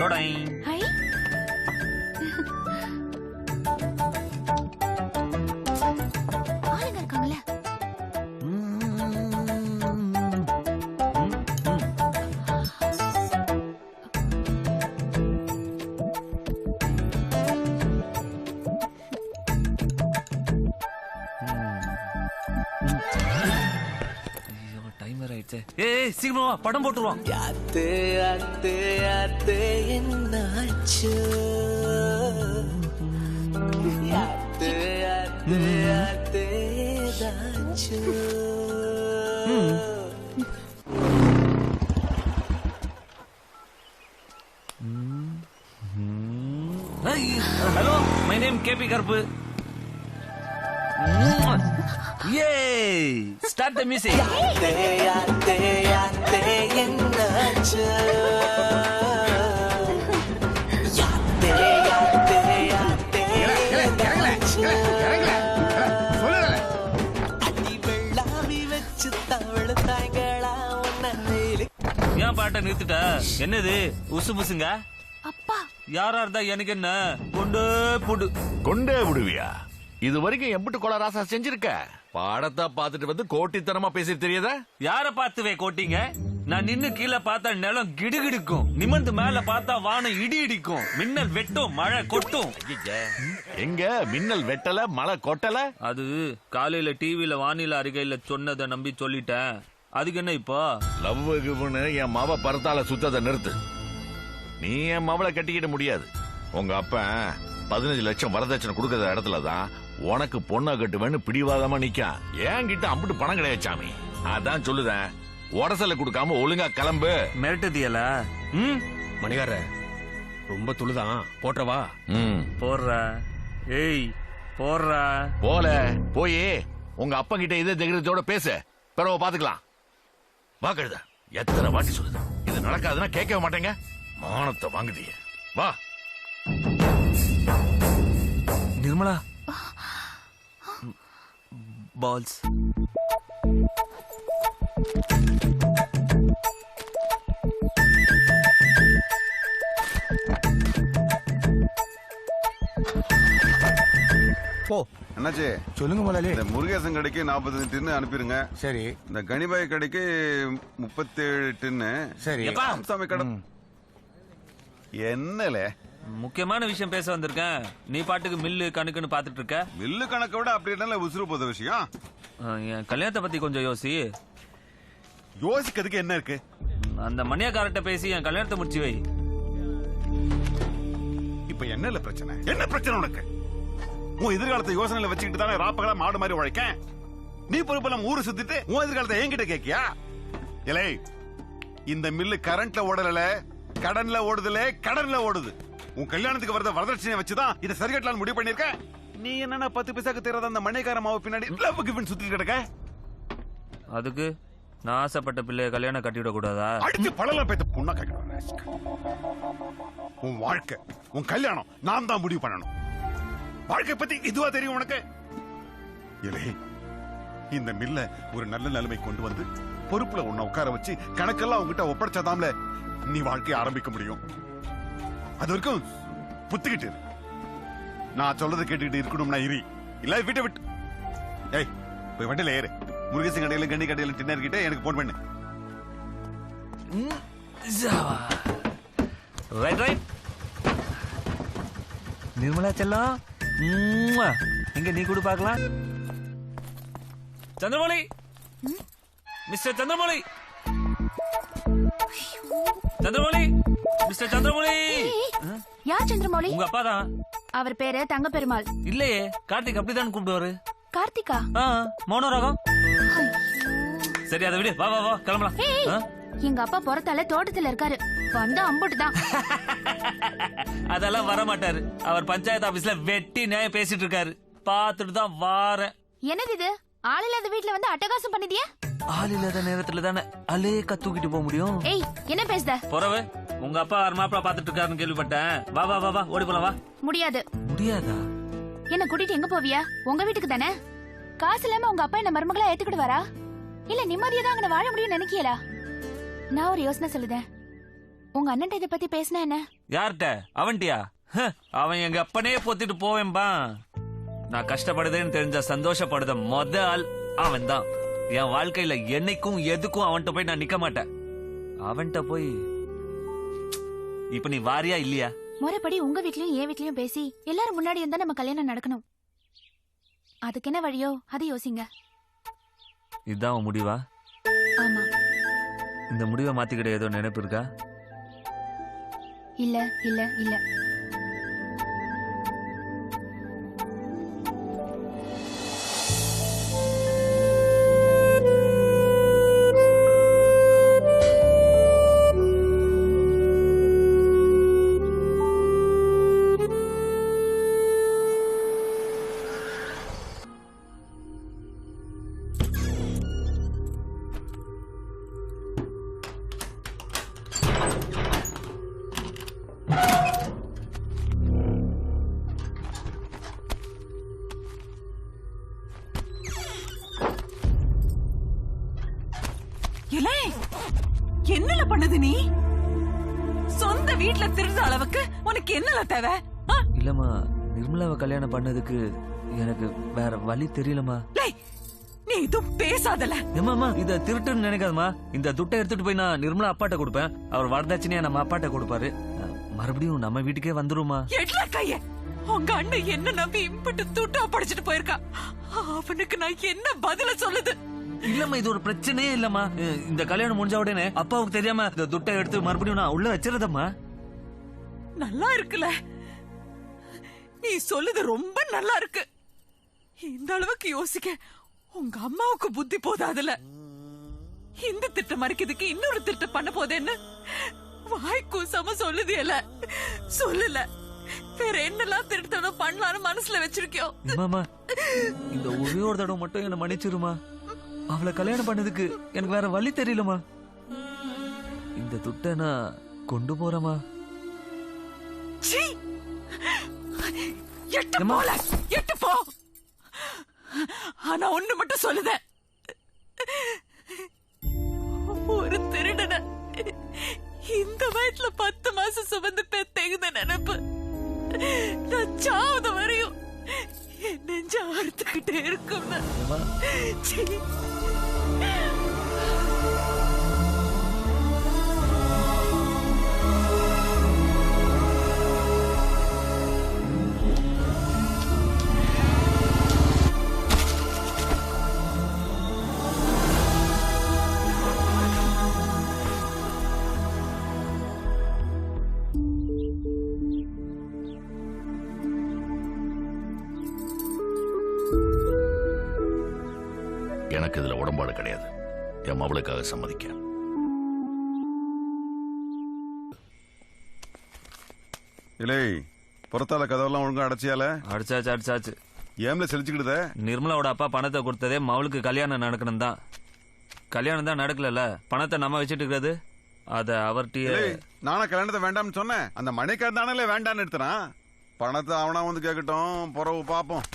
தொடை. ஹை ஆளுங்க இருக்காங்கல்ல. டைமர் ஆயிடுச்சு. ஏய் சீக்கிரமா வா, படம் போட்டுருவோம். யாத்தே யாத்தே யாத்தே என்னாச்சு யாத்தே யாத்தே யாத்தே ஏதாச்சு. ஹலோ, மை நேம் கேபி கருப்பு. Yay! Start the music. யாத்தே யாத்தே யாத்தே என்னாச்சு யாத்தே யாத்தே யாத்தே ஏதாச்சு. அடி வெள்ளாவி வச்சு தவள தாய்களா உன்ன வேலி. ஏன் பாட்டை நிறுத்திட்ட? என்னது உசு புசுங்க? அப்பா யாரா இருந்தா எனக்கு என்ன? கொண்டே புடு. கொண்டே விடுவியா? இது வரைக்கும் எம்பிட்டு கொலை ராசா செஞ்சிருக்க? பாடத்தை பார்த்துட்டு வந்து கோட்டித்தனமா பேசி தெரியாதா? யார பார்த்துவே கோட்டிங்க? நான் நின்னு கீழே பார்த்தா நிலம் கிடுகிடுக்கும், நிமிர்ந்து மேல பார்த்தா வானம் இடி இடிக்கும், மின்னல் வெட்டும், மழை கொட்டும். எங்க மின்னல் வெட்டல, மழை கொட்டல? அது காலையில டிவில வானிலை அறிக்கையில சொன்னதை நம்பி சொல்லிட்டேன். அதுக்கு என்ன இப்போ? லவ்வுன்னு என் மவ பரத்தால சுத்தத்தை நிறுத்து. நீ என் மவளை கட்டிக்கிட முடியாது. உங்க அப்பன் 15 லட்சம் வரதட்சணை கொடுக்கற இடத்துலதான் உனக்கு பொண்ணை கட்டுவேன்னு பிடிவாதமா நிக்கான். என்கிட்ட அம்பிட்டு பணம் கிடையாது சாமி. அதான் சொல்லுதேன், உடசல கொடுக்காம ஒழுங்கா கிளம்பு. மிரட்டுதியல? மணிகார ரொம்ப துளுதான், போட்டவா? போடுற. ஏய் போடுற. போல போய் உங்க அப்பா கிட்ட இதே தைரியத்தோட பேசு, பிறகு பாத்துக்கலாம். வா கழுத, எத்தனை வாட்டி சொல்லுது இது நடக்காதுன்னா கேட்கவே மாட்டேங்க. மானத்தை வாங்குதிய. வா நிர்மலா. பால்ஸ். போ. என்னாச்சு? சொல்லுங்க முதலாளி. இந்த முருகேசன் கடைக்கு 45 டின்னு அனுப்பிருங்க. சரி. இந்த கனிபாய் கடைக்கு 37 டின்னு. சரி. சாமி கடை என்னல முக்கியமான விஷயம் பேச வந்திருக்கேன். நீ பாட்டுக்கு மில்லு கணக்குன்னு பாத்துட்டு இருக்க. மில்லு கணக்கை விட அப்படி என்ன உசுறு போத விஷயம்? என் கல்யாணத்தை பத்தி கொஞ்சம் யோசி. யோசிக்கிறதுக்கு என்ன இருக்கு? அந்த மணியக்காரட்ட பேசி என் கல்யாணத்தை முடிச்சு வை. இப்ப என்ன பிரச்சனை? என்ன பிரச்சனை உனக்கு? உன் எதிர்காலத்தை யோசனையில வச்சுக்கிட்டு தானே ராப்பகலா மாடு மாதிரி உழைக்க. நீ பொறுப்பெல்லாம் ஊரு சுத்திட்டு உன் எதிர்காலத்தை என்கிட்ட கேக்கியா? இலை, இந்த மில்லு கரண்ட்ல ஓடல, கடன்ல ஓடுதுல, கடன்ல ஓடுது. உன் கல்யாணத்துக்கு வரத வரதட்சணையை வச்சுதான் இதை சரிகட்டலான்னு முடிவு பண்ணிருக்க. நீ என்ன 10 பைசாக்கு தேர்றத அந்த மண்ணைக்கார மாவு பின்னாடி சுத்தி கிடக்க? அதுக்கு நான் ஆசைப்பட்ட பிள்ளைய கல்யாணம் கட்டிவிட கூடாதா? அடிச்சு பழலாம் பேத்த புண்ணா கேட்கணும். உன் வாழ்க்கை, உன் கல்யாணம் நான் தான் முடிவு பண்ணணும். வாழ்க்கை பத்தி இதுவா தெரியும் உனக்கு? இலே, இந்த மில்ல ஒரு நல்ல நிலைமை கொண்டு வந்து பொறுப்புல உன்னை உட்கார வச்சு கணக்கெல்லாம் உங்ககிட்ட ஒப்படைச்சாதாம்ல நீ வாழ்க்கையை ஆரம்பிக்க முடியும். அது வரைக்கும் புத்துக்கிட்டு நான் சொல்றதை கேட்டுக்கிட்டு இருக்கணும்னா இரு, இல்ல வீட்டை விட்டு. ஏய், போய் வண்டியில ஏறு. முருகேசன் கடையில கண்ணி கடையில டின்னர் கிட்ட எனக்கு போன் பண்ணு. Right right. நிர்மலா செல்லம், இங்க நீ கூட பாக்கலாம். Chandramouli, mister Chandramouli, Chandramouli, mister Chandramouli. யார் சந்திரமௌலி? உங்க அப்பா தான். அவர் பேரு தங்க பெருமாள். இல்லையே, கார்த்திக் அப்படிதான் கூப்பிடுவாரு. கார்த்திகா? மௌனராகம். சரி, அதை விடு. வா வா வா, கிளம்பலாம். எங்க அப்பா பொறத்தால தோட்டத்துல இருக்காரு. வந்து அம்புட்டு தான். அதெல்லாம் வர மாட்டாரு. அவர் பஞ்சாயத்து ஆபீஸ்ல வெட்டி நியாயம் பேசிட்டு இருக்காரு. பாத்துட்டு தான் வாரேன். என்னது இது? ஆள் இல்லாத வீட்டுல வந்து அட்டகாசம் பண்ணிட்டியா? ஆள் இல்லாத நேரத்துல தானே அலேக்கா தூக்கிட்டு போக முடியும். ஏய், என்ன பேசுத? போறவே, உங்க அப்பா மாப்பிள பாத்துட்டு இருக்காருன்னு கேள்விப்பட்டேன். வா வா வா வா, ஓடி போலாம் வா. முடியாது. முடியாதா? என்ன கூட்டிட்டு எங்க போவியா? உங்க வீட்டுக்கு தானே. காசு இல்லாம உங்க அப்பா என்ன மருமகளா ஏத்துக்கிட்டு வரா? இல்ல நிம்மதியா தான் அங்க வாழ முடியும்னு நினைக்கீங்களா? நான் ஒரு யோசனை சொல்லுதேன். உங்க அண்ணன் இத பத்தி பேசினா என்ன? யார்கிட்ட? அவன்ட்டியா? அவன் எங்க அப்பனே பொத்திட்டு போவேன்பா. நான் கஷ்டப்படுதேன்னு தெரிஞ்ச சந்தோஷப்படுத மொத ஆள் அவன் தான். என் வாழ்க்கையில என்னைக்கும் எதுக்கும் அவன்கிட்ட போய் நான் நிக்க மாட்டேன். அவன்கிட்ட போய் இப்ப நீ வாரியா இல்லையா? முறைப்படி உங்க வீட்லயும் என் வீட்லயும் பேசி எல்லாரும் முன்னாடி இருந்தா நம்ம கல்யாணம் நடக்கணும். அதுக்கு என்ன வழியோ அதை யோசிங்க. இதுதான் உன் முடிவா? ஆமா. இந்த முடிவை மாத்திக்கிட்ட ஏதோ நினைப்பு இருக்கா? இல்ல இல்ல இல்ல. என்னல பண்ணுது நீ? சொந்த வீட்ல திருந்த அளவுக்கு உனக்கு என்னல தேவை? இல்லம்மா, நிர்மலாவை கல்யாணம் பண்ணதுக்கு எனக்கு வேற வழி தெரியலமா. நீ இதுவும் பேசாதல. ஏமாமா, இத திருட்டுன்னு நினைக்காதமா. இந்த துட்டை எடுத்துட்டு போய் நான் நிர்மலா அப்பாட்ட கொடுப்பேன். அவர் வரதட்சணையா நம்ம அப்பாட்ட கொடுப்பாரு. மறுபடியும் நம்ம வீட்டுக்கே வந்துருமா. எட்ல கைய. உங்க அண்ணன் என்ன நம்பி இம்பிட்டு துட்டா படிச்சுட்டு போயிருக்கா. அவனுக்கு நான் என்ன பதில சொல்லுது? இல்லம்மா, இது ஒரு பிரச்சனையே இல்லம்மா. இந்த கல்யாணம் முடிஞ்ச உடனே அப்பாவுக்கு தெரியாம இந்த துட்டை எடுத்து மறுபடியும் நான் உள்ள வச்சிருந்தம்மா. நல்லா இருக்குல்ல? நீ சொல்லுது ரொம்ப நல்லா இருக்கு. இந்த அளவுக்கு யோசிக்க உங்க அம்மாவுக்கு புத்தி போதாதுல. இந்த திட்டம் மறைக்கிறதுக்கு இன்னொரு திட்டம் பண்ண போதேன்னு வாய்க்கூசாம சொல்லுது. இல்ல சொல்லல வேற என்னெல்லாம் திருத்தணும் பண்ணலான்னு மனசுல வச்சிருக்கியோ. இந்த ஒரே ஒரு தடவை மட்டும் என்ன மன்னிச்சிருமா. அவளை கல்யாணம் பண்ணதுக்கு எனக்கு வேற வழி தெரியலமா. இந்த துட்டை நான் கொண்டு போறமா. எட்டு போ. ஆனா ஒண்ணு மட்டும் சொல்லுத. ஒரு திருடன இந்த வயசுல 10 மாசம் சுமந்து பெத்தேங்குத நினைப்பு நான் சாவத வரையும் என் நெஞ்ச அறுத்துக்கிட்டே இருக்கும். எனக்கு இதுல உடன்பாடு கிடையாது. என் மவளுக்காக சம்மதிக்க. இல்லை, புறத்தால கதவெல்லாம் ஒழுங்கா அடைச்சியால? அடிச்சாச்சு. ஏம்ல செலிச்சுக்கிடுத? நிர்மலாவோட அப்பா பணத்தை கொடுத்ததே மவளுக்கு கல்யாணம் நடக்கணும் தான். கல்யாணம் தான் நடக்கல. பணத்தை நம்ம வச்சுட்டு இருக்கிறது அத அவர்கிட்ட. நானா கல்யாணத்தை வேண்டாம்னு சொன்னேன். அந்த மணிக்கார் தானே வேண்டான்னு எடுத்துறான். பணத்தை அவனா வந்து கேட்கட்டும், புறவு பாப்போம்.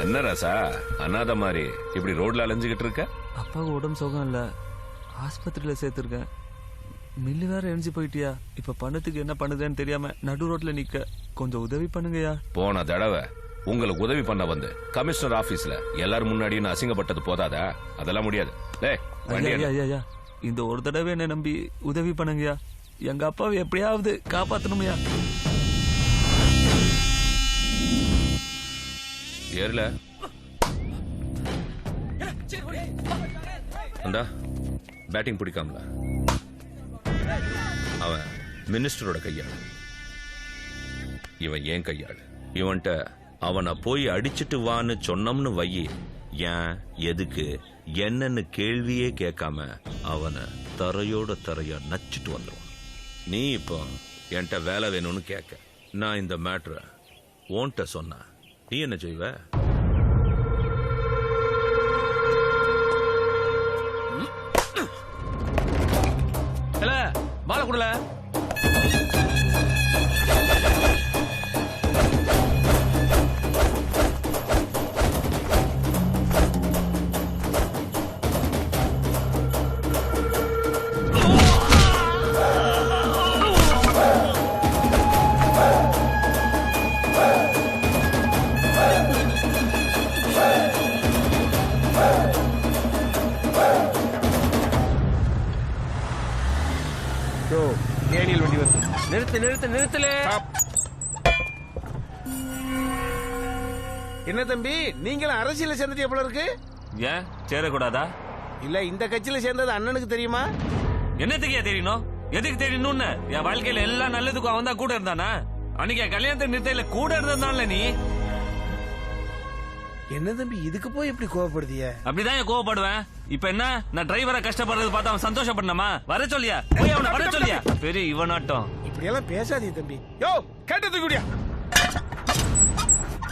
என்ன ராசா அனாத மாதிரி இப்படி ரோட்ல அலைஞ்சுகிட்டு இருக்க? அப்பாவுக்கு உடம்பு சுகம் இல்ல, ஆஸ்பத்திரியில சேர்த்திருக்கேன். மில்லு வேற எரிஞ்சு போயிட்டியா, இப்ப பணத்துக்கு என்ன பண்ணுதுன்னு தெரியாம நடு ரோட்ல நிக்க, கொஞ்சம் உதவி பண்ணுங்கயா. போன தடவை உங்களுக்கு உதவி பண்ண வந்து கமிஷனர் ஆபீஸ்ல எல்லாரும் முன்னாடி நான் அசிங்கப்பட்டது போதாதா? அதெல்லாம் முடியாது. ஐயா, இந்த ஒரு தடவை என்ன நம்பி உதவி பண்ணுங்கயா. எங்க அப்பாவை எப்படியாவது காப்பாத்தணுமையா. ஏர்ல அண்டா பேட்டிங் பிடிக்காமல அவன் மினிஸ்டரோட கையாள், இவன் ஏன் கையாள். இவன்ட்ட அவனை போய் அடிச்சிட்டு வான்னு சொன்னோம்னு வையி, ஏன் எதுக்கு என்னன்னு கேள்வியே கேட்காம அவனை தரையோட தரையா நச்சிட்டு வந்துடும். நீ இப்போ என்கிட்ட வேலை வேணும்னு கேட்க, நான் இந்த மேட்ரை ஓன்ட்ட சொன்ன, நீ என்ன செய்வ? மாலை கொடுல. தேனியல் வண்டி வருது. நிறுத்தல. என்ன தம்பி, நீங்களும் அரசியல சேர்ந்துட்டு எவ்வளவு இருக்கு? ஏன் சேரக்கூடாதா? இல்ல இந்த கட்சியில சேர்ந்தது அண்ணனுக்கு தெரியுமா? என்னத்துக்கு தெரியணும், எதுக்கு தெரியணும்னு? என் வாழ்க்கையில எல்லாம் நல்லதுக்கும் அவன் தான் கூட இருந்தானா? அன்னைக்கு என் கல்யாணத்தை நிறுத்தையில கூட இருந்தான்ல நீ. என்ன தம்பி இதுக்கு போய் இப்படி கோவப்படுதிய? அப்படிதான் கோவப்படுவேன். இப்ப என்ன, நான் டிரைவரை கஷ்டப்படுறது பார்த்து அவன் சந்தோஷப்படணுமா? வர சொல்லியா, போய் அவனை வர சொல்லியா? பெரிய இவனாட்டம். இப்படி எல்லாம் பேசாதீங்க தம்பி. யோ கேட்டது கூடியா,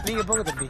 நீங்க போங்க தம்பி.